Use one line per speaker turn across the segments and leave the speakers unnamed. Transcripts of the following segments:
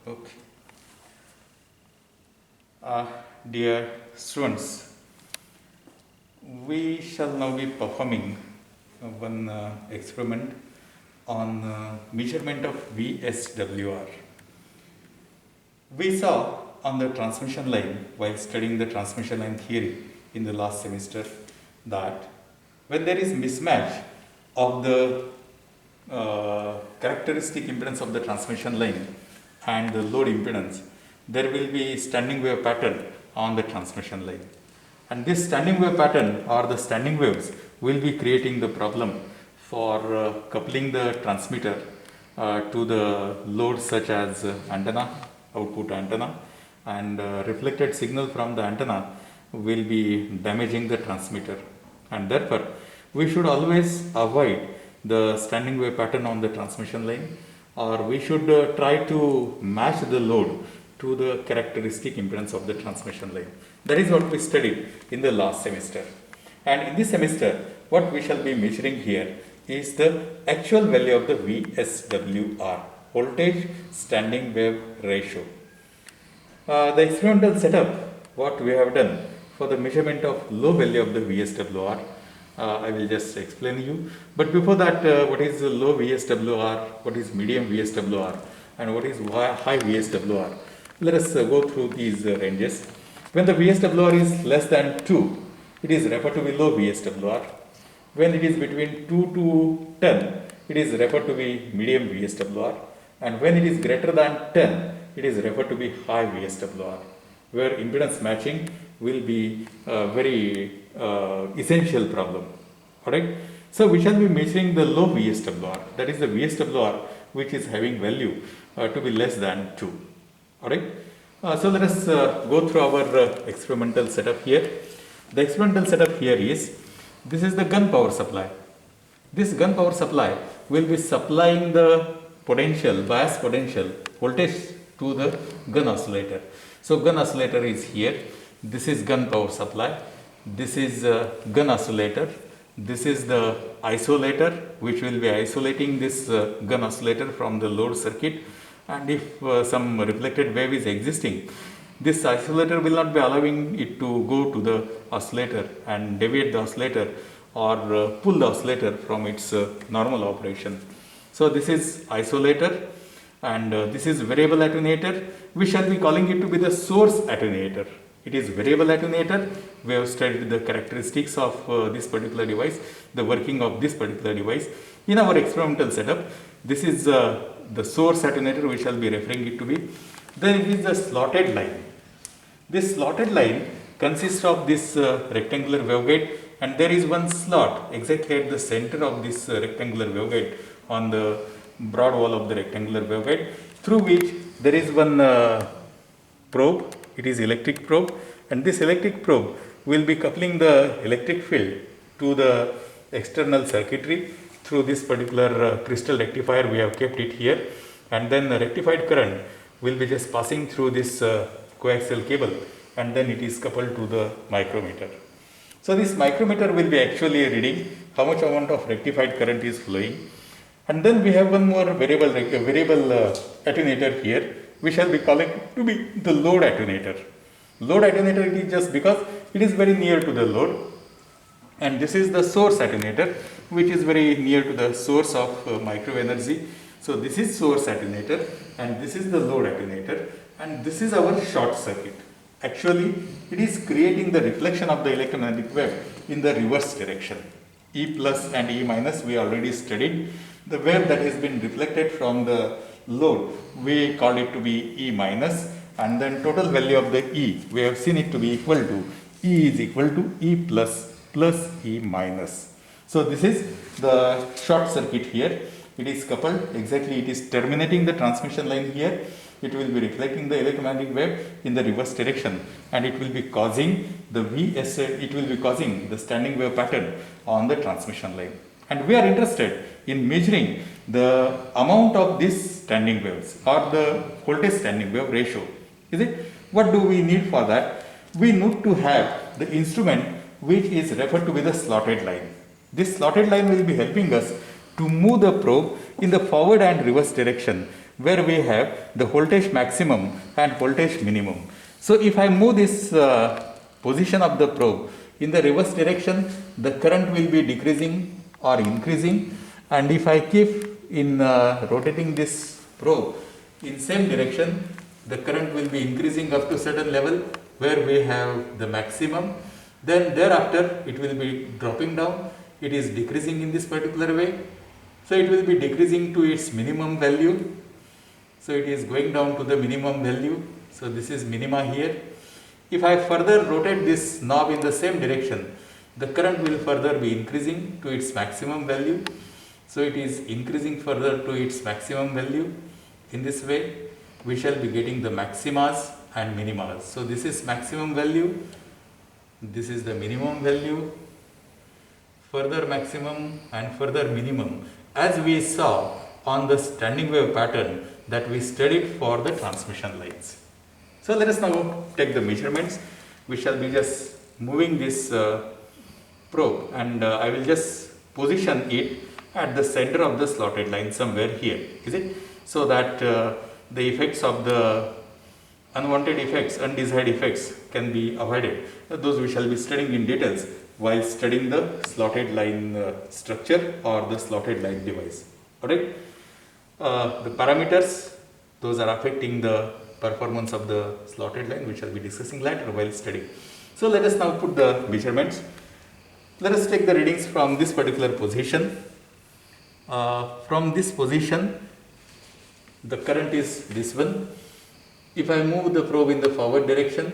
Okay. Uh, Dear students, we shall now be performing one experiment on measurement of VSWR. We saw on the transmission line while studying the transmission line theory in the last semester that when there is mismatch of the characteristic impedance of the transmission line and the load impedance, there will be standing wave pattern on the transmission line. And this standing wave pattern or the standing waves will be creating the problem for coupling the transmitter to the load such as antenna, output antenna, and reflected signal from the antenna will be damaging the transmitter. And therefore, we should always avoid the standing wave pattern on the transmission line, or we should try to match the load to the characteristic impedance of the transmission line. That is what we studied in the last semester. And in this semester, what we shall be measuring here is the actual value of the VSWR, voltage standing wave ratio. The experimental setup, what we have done for the measurement of low value of the VSWR, I will just explain you. But before that, what is the low VSWR, what is medium VSWR, and what is high VSWR? Let us go through these ranges. When the VSWR is less than 2, it is referred to be low VSWR. When it is between 2 to 10, it is referred to be medium VSWR. And when it is greater than 10, it is referred to be high VSWR, where impedance matching will be a very essential problem. Alright. So we shall be measuring the low VSWR, that is the VSWR which is having value to be less than 2. Alright. So let us go through our experimental setup here. The experimental setup here is, this is the gun power supply. This gun power supply will be supplying the potential, bias potential voltage to the gun oscillator. So gun oscillator is here. This is gun power supply. This is gun oscillator. This is the isolator which will be isolating this gun oscillator from the load circuit. And if some reflected wave is existing, this isolator will not be allowing it to go to the oscillator and deviate the oscillator or pull the oscillator from its normal operation. So this is isolator, and this is variable attenuator. We shall be calling it to be the source attenuator. It is variable attenuator. We have studied the characteristics of this particular device, the working of this particular device. In our experimental setup, this is the source attenuator we shall be referring it to be. Then it is the slotted line. This slotted line consists of this rectangular waveguide, and there is one slot exactly at the center of this rectangular waveguide on the broad wall of the rectangular waveguide, through which there is one probe. It is electric probe, and this electric probe will be coupling the electric field to the external circuitry through this particular crystal rectifier. We have kept it here, and then the rectified current will be just passing through this coaxial cable, and then it is coupled to the micrometer. So this micrometer will be actually reading how much amount of rectified current is flowing. And then we have one more variable attenuator here. We shall be calling it to be the load attenuator. Load attenuator, it is just because it is very near to the load. And this is the source attenuator, which is very near to the source of microwave energy. So this is source attenuator, and this is the load attenuator, and this is our short circuit. Actually, it is creating the reflection of the electromagnetic wave in the reverse direction. E plus and E minus we already studied. The wave that has been reflected from the load, we call it to be E minus, and then total value of the E, we have seen it to be equal to E is equal to E plus plus E minus. So this is the short circuit here. It is coupled, exactly it is terminating the transmission line here. It will be reflecting the electromagnetic wave in the reverse direction, and it will be causing the it will be causing the standing wave pattern on the transmission line. And we are interested in measuring the amount of these standing waves or the voltage standing wave ratio. Is it? What do we need for that? We need to have the instrument which is referred to be the slotted line. This slotted line will be helping us to move the probe in the forward and reverse direction where we have the voltage maximum and voltage minimum. So if I move this position of the probe in the reverse direction, the current will be decreasing or increasing, and if I keep in rotating this probe in same direction, the current will be increasing up to certain level where we have the maximum. Then thereafter it will be dropping down. It is decreasing in this particular way. So it will be decreasing to its minimum value. So it is going down to the minimum value. So this is minima here. If I further rotate this knob in the same direction, the current will further be increasing to its maximum value. So it is increasing further to its maximum value. In this way, we shall be getting the maximas and minimas. So this is maximum value, this is the minimum value, further maximum and further minimum, as we saw on the standing wave pattern that we studied for the transmission lines. So let us now take the measurements. We shall be just moving this probe, and I will just position it at the center of the slotted line somewhere here, is it? So that the effects of the unwanted effects, undesired effects can be avoided. Those we shall be studying in details while studying the slotted line structure or the slotted line device. Alright. The parameters, those are affecting the performance of the slotted line, we shall be discussing later while studying. So let us now put the measurements. Let us take the readings from this particular position. From this position, the current is this one. If I move the probe in the forward direction,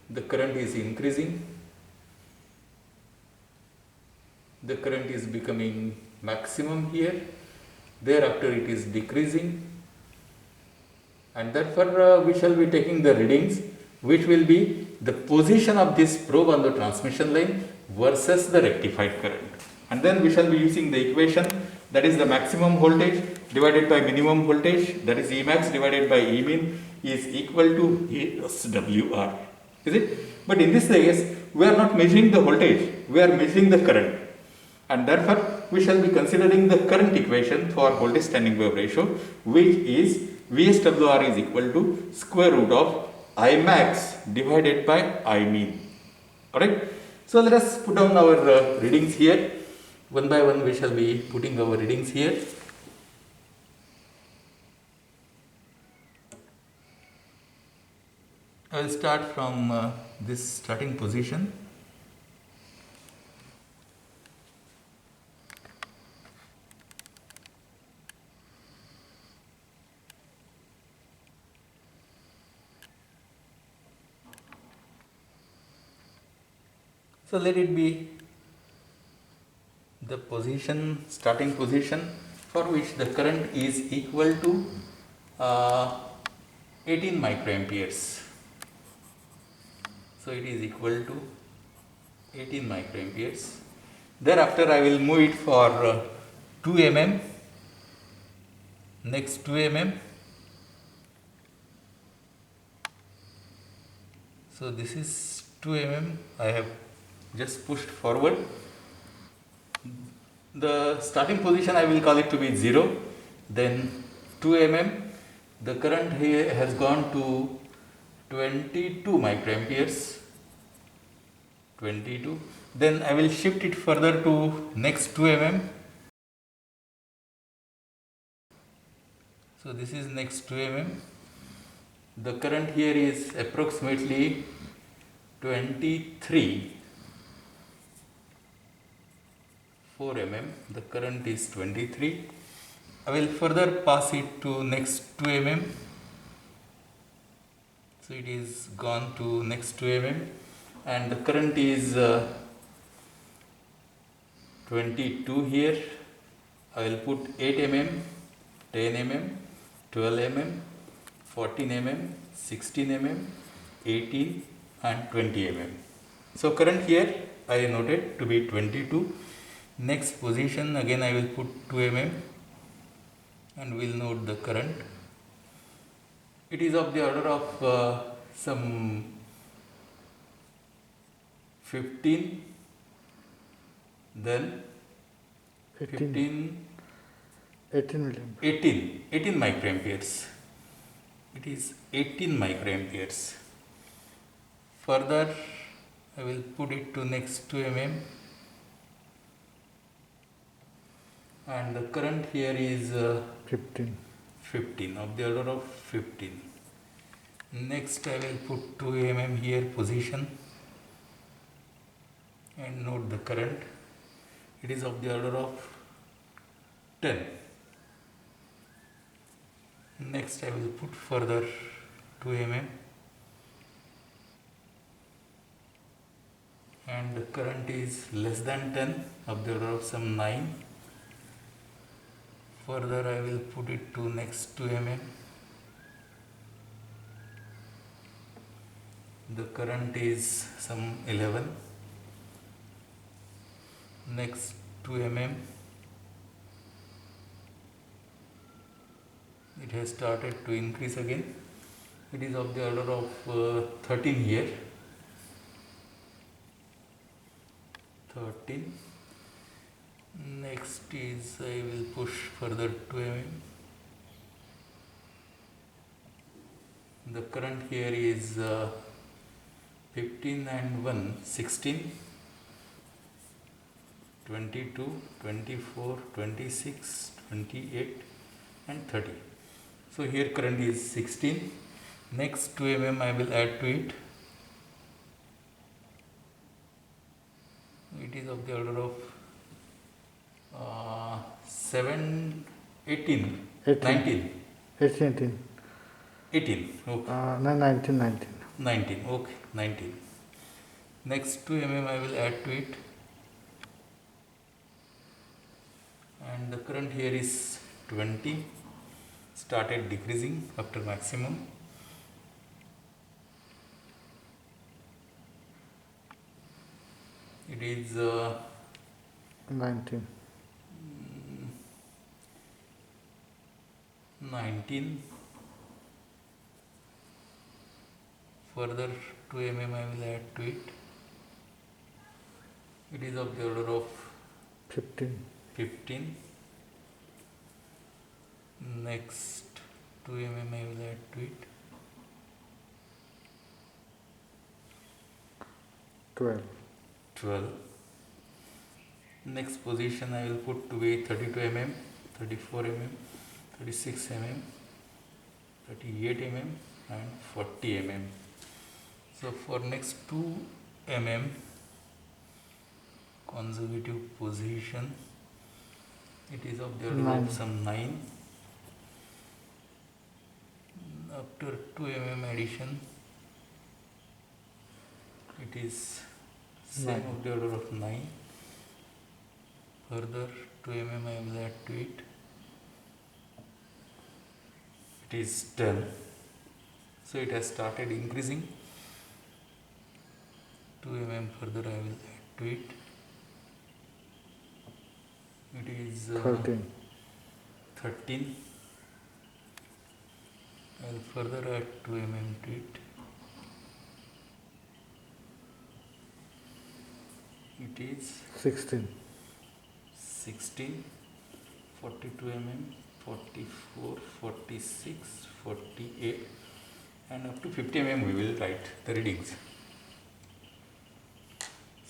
the current is increasing. The current is becoming maximum here. Thereafter it is decreasing. And therefore we shall be taking the readings, which will be the position of this probe on the transmission line versus the rectified current. And then we shall be using the equation, that is the maximum voltage divided by minimum voltage, that is Emax divided by Emin, is equal to SWR. Is it? But in this case, we are not measuring the voltage, we are measuring the current. And therefore, we shall be considering the current equation for voltage standing wave ratio, which is VSWR is equal to square root of Imax divided by Imean. Alright. So let us put down our readings here. One by one we shall be putting our readings here. I will start from this starting position. So let it be the position, starting position, for which the current is equal to 18 microamperes. So it is equal to 18 microamperes. Thereafter I will move it for 2 mm, next 2 mm. So this is 2 mm, I have just pushed forward. The starting position I will call it to be 0, then 2 mm, the current here has gone to 22 microamperes, 22, then I will shift it further to next 2 mm. So this is next 2 mm, the current here is approximately 23, 4 mm, the current is 23. I will further pass it to next 2 mm. So it is gone to next 2 mm and the current is 22 here. I will put 8 mm, 10 mm, 12 mm, 14 mm, 16 mm, 18 and 20 mm. So current here I noted to be 22. Next position again I will put 2 mm and we will note the current. It is of the order of some 15, then 15,
18 milliamp.
18 microamperes. It is 18 microamperes. Further, I will put it to next 2 mm, and the current here is
15.
15, of the order of 15. Next I will put 2 mm here position and note the current. It is of the order of 10. Next I will put further 2 mm and the current is less than 10, of the order of some 9. Further I will put it to next 2 mm. The current is some 11. Next 2 mm. It has started to increase again. It is of the order of 13 here. 13. Next is I will push further 2 mm. The current here is 15 and 1, 16, 22, 24, 26, 28 and 30. So here current is 16. Next 2 mm I will add to it. It is of the order of 7, 18,
18.
19.
18.
18, okay.
No, 19.
19, okay, 19. Next 2 mm I will add to it, and the current here is 20, started decreasing after maximum. It is
19.
19. Further 2 mm I will add to it. It is of the order of
15.
15. Next 2 mm I will add to it.
12.
12. Next position I will put to be 32 mm, 34 mm, 36 mm, 38 mm and 40 mm. So for next 2 mm conservative position, it is of the order
9.
of some 9. After 2 mm addition, it is same
9.
of the order of 9. Further 2 mm I will add to it. It is 10. So it has started increasing. 2 mm further I will add to it. It is
13.
13. I will further add 2 mm to it. It is
16.
16, 42 mm, 44, 46, 48 and up to 50 mm we will write the readings.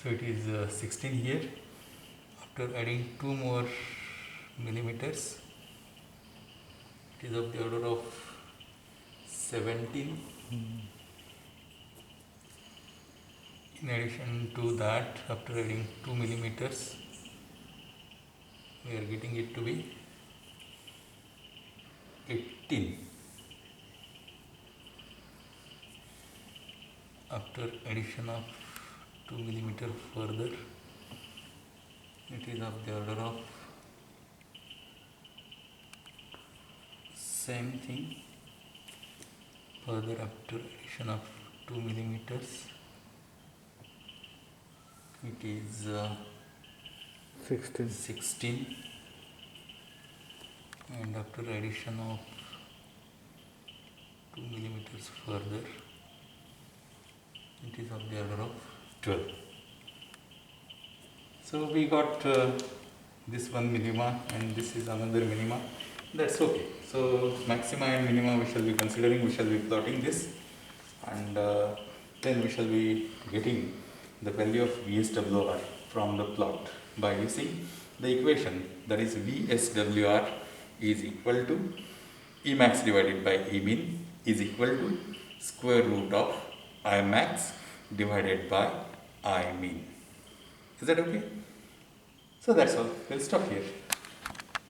So it is 16 here. After adding 2 more millimeters, it is of the order of 17. In addition to that, after adding 2 millimeters, we are getting it to be 18. After addition of 2 millimeter further, it is of the order of same thing. Further after addition of 2 millimeters, it is 16, and after addition of 2 millimeters further, it is of the order of 12. So we got this one minima and this is another minima. That's okay. So maxima and minima we shall be considering, we shall be plotting this, and then we shall be getting the value of VSWR from the plot by using the equation, that is VSWR is equal to E max divided by E min is equal to square root of I max divided by I min. Is that okay? So that's all. We'll stop here.